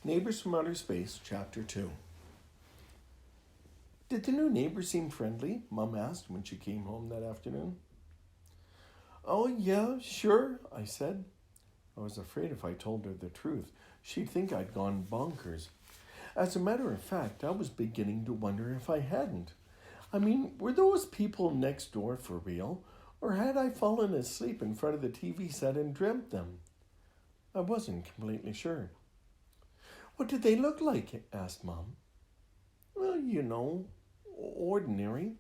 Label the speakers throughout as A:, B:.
A: Neighbours from Outer Space, Chapter 2. Did the new neighbor seem friendly? Mum asked when she came home that afternoon. Oh, yeah, sure, I said. I was afraid if I told her the truth, she'd think I'd gone bonkers. As a matter of fact, I was beginning to wonder if I hadn't. I mean, were those people next door for real, or had I fallen asleep in front of the TV set and dreamt them? I wasn't completely sure. What did they look like? Asked Mom. Well, ordinary.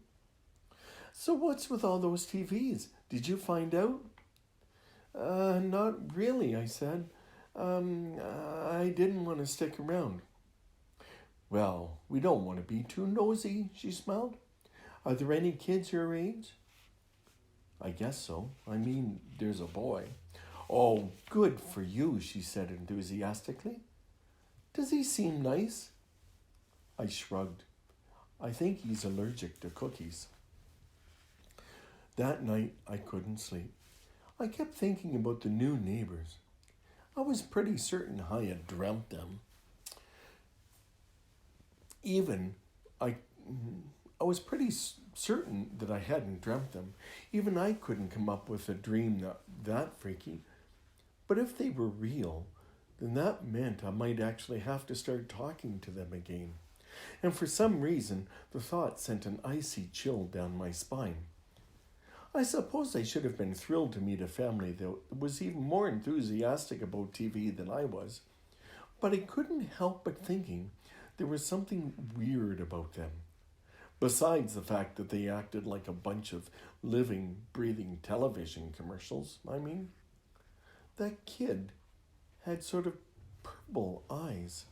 A: So what's with all those TVs? Did you find out? Not really, I said. I didn't want to stick around. Well, we don't want to be too nosy, she smiled. Are there any kids your age? I guess so. I mean, there's a boy. Oh, good for you, she said enthusiastically. Does he seem nice? I shrugged. I think he's allergic to cookies. That night, I couldn't sleep. I kept thinking about the new neighbors. I was pretty certain I had dreamt them. I was pretty certain that I hadn't dreamt them. Even I couldn't come up with a dream that freaky. But if they were real, then that meant I might actually have to start talking to them again. And for some reason, the thought sent an icy chill down my spine. I suppose I should have been thrilled to meet a family that was even more enthusiastic about TV than I was. But I couldn't help but thinking there was something weird about them. Besides the fact that they acted like a bunch of living, breathing television commercials, That kid had sort of purple eyes,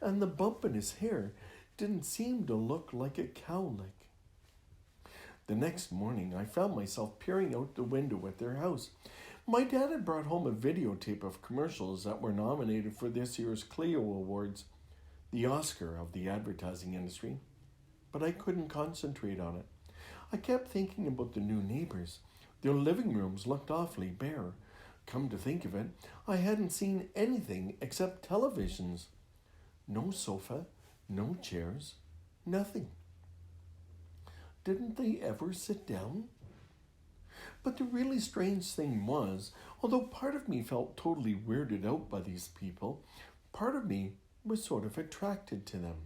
A: and the bump in his hair didn't seem to look like a cowlick. The next morning, I found myself peering out the window at their house. My dad had brought home a videotape of commercials that were nominated for this year's Clio Awards, the Oscar of the advertising industry, but I couldn't concentrate on it. I kept thinking about the new neighbors. Their living rooms looked awfully bare. Come to think of it, I hadn't seen anything except televisions. No sofa, no chairs, nothing. Didn't they ever sit down? But the really strange thing was, although part of me felt totally weirded out by these people, part of me was sort of attracted to them.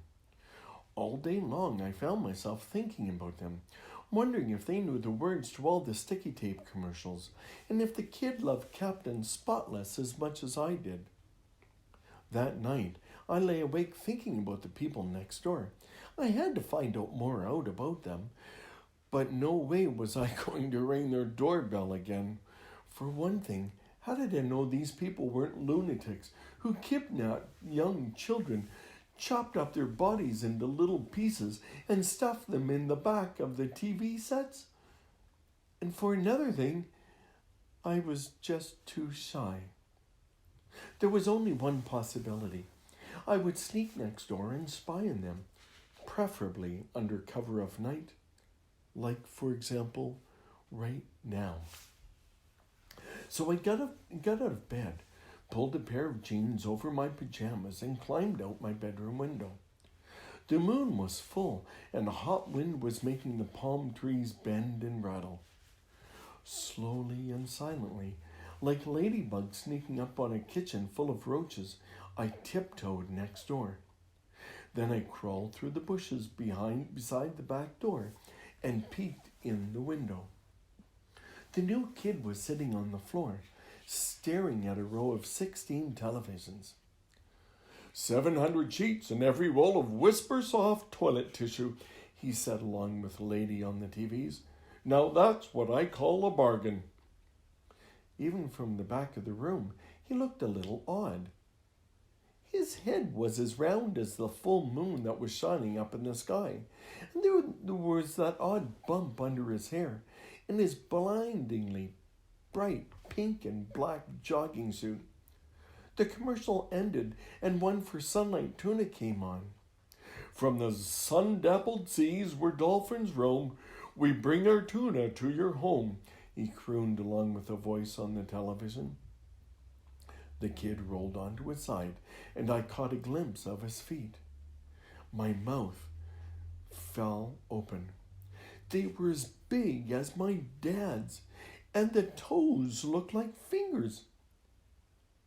A: All day long I found myself thinking about them, wondering if they knew the words to all the sticky tape commercials, and if the kid loved Captain Spotless as much as I did. That night, I lay awake thinking about the people next door. I had to find out more out about them, but no way was I going to ring their doorbell again. For one thing, how did I know these people weren't lunatics who kidnapped young children, chopped up their bodies into little pieces, and stuffed them in the back of the TV sets? And for another thing, I was just too shy. There was only one possibility. I would sneak next door and spy on them, preferably under cover of night, like, for example, right now. So I got out of bed, pulled a pair of jeans over my pajamas, and climbed out my bedroom window. The moon was full, and a hot wind was making the palm trees bend and rattle. Slowly and silently, like ladybugs sneaking up on a kitchen full of roaches, I tiptoed next door. Then I crawled through the bushes beside the back door and peeked in the window. The new kid was sitting on the floor, staring at a row of 16 televisions. 700 sheets and every roll of Whisper Soft toilet tissue, he said along with the lady on the TVs. Now that's what I call a bargain. Even from the back of the room, he looked a little odd. His head was as round as the full moon that was shining up in the sky, and there was that odd bump under his hair, and his blindingly bright pink and black jogging suit. The commercial ended, and one for Sunlight Tuna came on. From the sun-dappled seas where dolphins roam, we bring our tuna to your home, he crooned along with a voice on the television. The kid rolled onto his side, and I caught a glimpse of his feet. My mouth fell open. They were as big as my dad's, and the toes looked like fingers.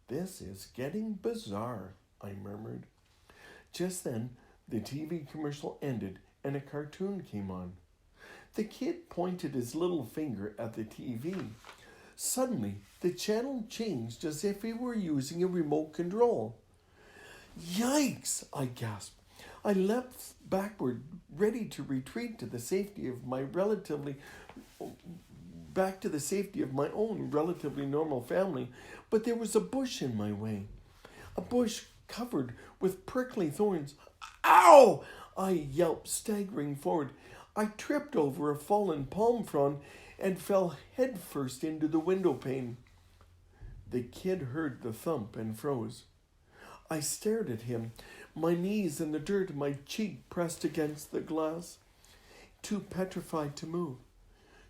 A: "This is getting bizarre," I murmured. Just then, the TV commercial ended and a cartoon came on. The kid pointed his little finger at the TV. Suddenly, the channel changed as if he were using a remote control. "Yikes!" I gasped. I leapt backward, ready to retreat to the safety of my own relatively normal family, but there was a bush in my way. A bush covered with prickly thorns. "Ow!" I yelped, staggering forward. I tripped over a fallen palm frond and fell headfirst into the window pane. The kid heard the thump and froze. I stared at him, my knees in the dirt, my cheek pressed against the glass, too petrified to move.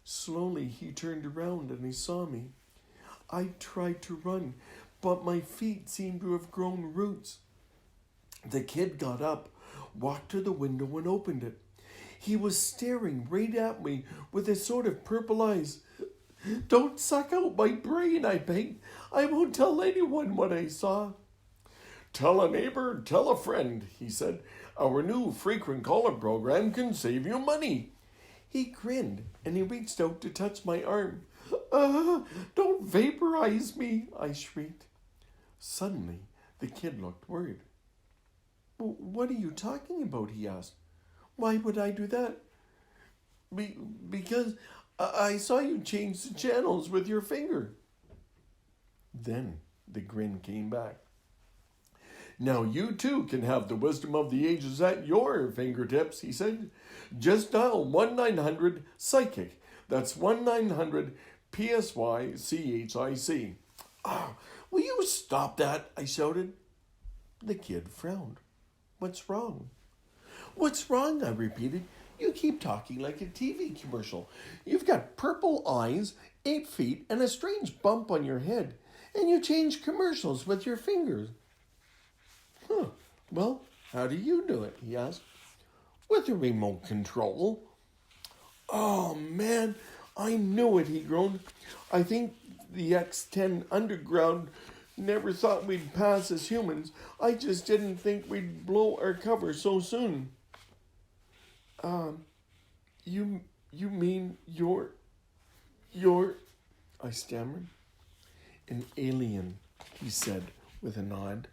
A: Slowly he turned around and he saw me. I tried to run, but my feet seemed to have grown roots. The kid got up, walked to the window and opened it. He was staring right at me with his sort of purple eyes. "Don't suck out my brain," I begged. "I won't tell anyone what I saw." "Tell a neighbor, tell a friend," he said. "Our new frequent caller program can save you money." He grinned and he reached out to touch my arm. "Don't vaporize me," I shrieked. Suddenly, the kid looked worried. "What are you talking about?" he asked. "Why would I do that?" Because I saw you change the channels with your finger." Then the grin came back. "Now you too can have the wisdom of the ages at your fingertips," he said. "Just dial 1-900-PSYCHIC. That's 1-900-PSYCHIC. "Oh, will you stop that?" I shouted. The kid frowned. "What's wrong?" "What's wrong?" I repeated. "You keep talking like a TV commercial. You've got purple eyes, 8 feet, and a strange bump on your head. And you change commercials with your fingers." "Well, how do you do it?" he asked. "With a remote control." "Oh, man, I knew it," he groaned. "I think the X-10 Underground never thought we'd pass as humans. I just didn't think we'd blow our cover so soon." You mean you're, I stammered. "An alien," he said with a nod.